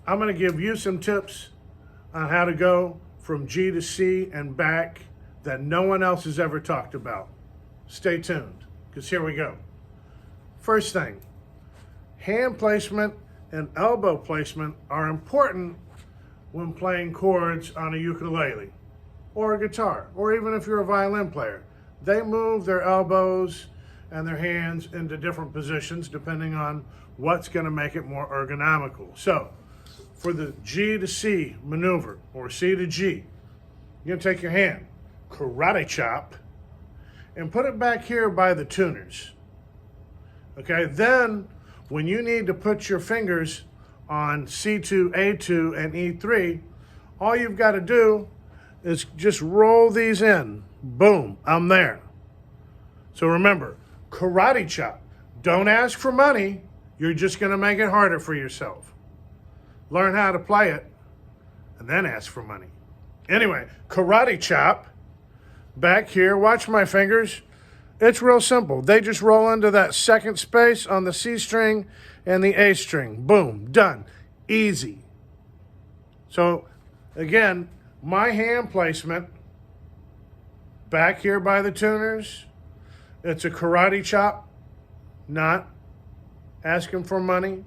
I'm going to give you some tips on how to go from G to C and back that no one else has ever talked about. Stay tuned, because here we go. First thing, hand placement and elbow placement are important when playing chords on a ukulele or a guitar, or even if you're a violin player. They move their elbows and their hands into different positions depending on what's going to make it more ergonomical. So, for the G to C maneuver, or C to G, you're going to take your hand, karate chop, and put it back here by the tuners. Okay, then when you need to put your fingers on C2, A2, and E3, all you've got to do is just roll these in. Boom, I'm there. So remember, karate chop. Don't ask for money. You're just going to make it harder for yourself. Learn how to play it, and then ask for money. Anyway, karate chop. Back here, watch my fingers. It's real simple. They just roll into that second space on the C string and the A string. Boom, done. Easy. So, again, my hand placement, back here by the tuners, it's a karate chop, not asking for money.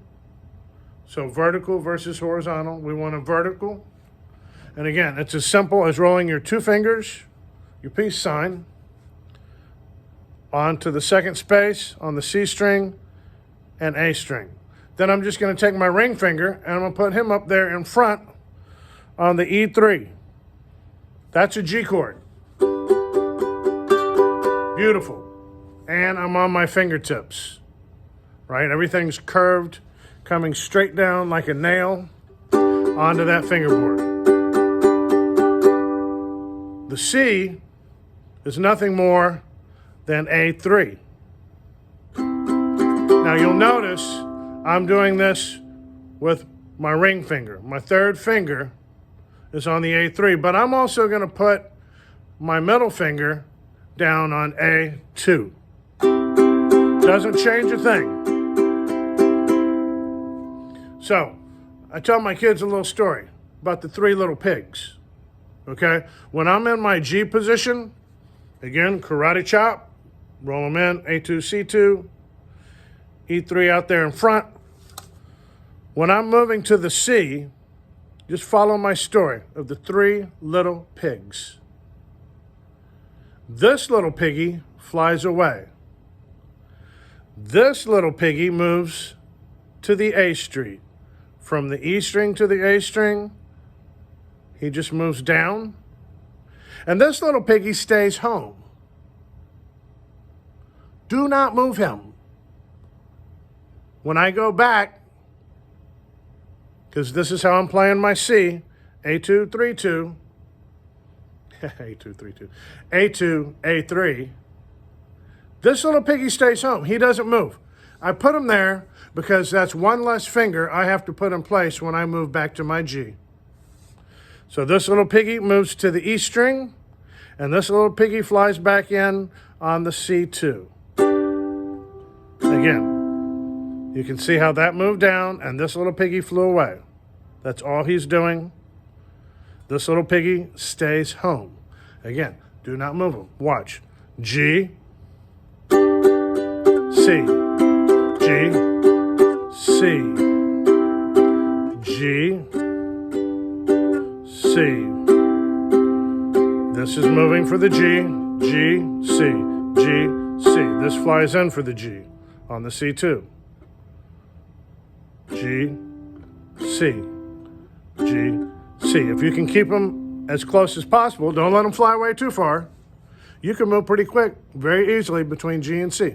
So vertical versus horizontal. We want a vertical. And again, it's as simple as rolling your two fingers, your peace sign, onto the second space on the C string and A string. Then I'm just going to take my ring finger and I'm going to put him up there in front on the E3. That's a G chord. Beautiful. And I'm on my fingertips, right? Everything's curved, coming straight down like a nail onto that fingerboard. The C is nothing more than A3. Now you'll notice I'm doing this with my ring finger. My third finger is on the A3, but I'm also going to put my middle finger down on A2. Doesn't change a thing. So, I tell my kids a little story about the three little pigs. Okay? When I'm in my G position, again, karate chop, roll them in, A2, C2, E3 out there in front. When I'm moving to the C, just follow my story of the three little pigs. This little piggy flies away. This little piggy moves to the A string. From the E string to the A string, he just moves down. And this little piggy stays home. Do not move him. When I go back, because this is how I'm playing my C, A2, 3, 2, A2, 3, 2, A2, A3, this little piggy stays home. He doesn't move. I put him there because that's one less finger I have to put in place when I move back to my G. So this little piggy moves to the E string, and this little piggy flies back in on the C2. Again, you can see how that moved down, and this little piggy flew away. That's all he's doing. This little piggy stays home. Again, do not move him. Watch. G, C, G, C, G, C. This is moving for the G, G, C, G, C. This flies in for the G on the C2. G, C, G, C. If you can keep them as close as possible, don't let them fly away too far, you can move pretty quick, very easily between G and C.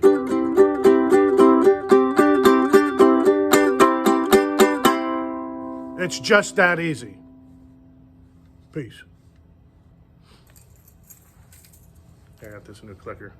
It's just that easy. Peace. I got this new clicker.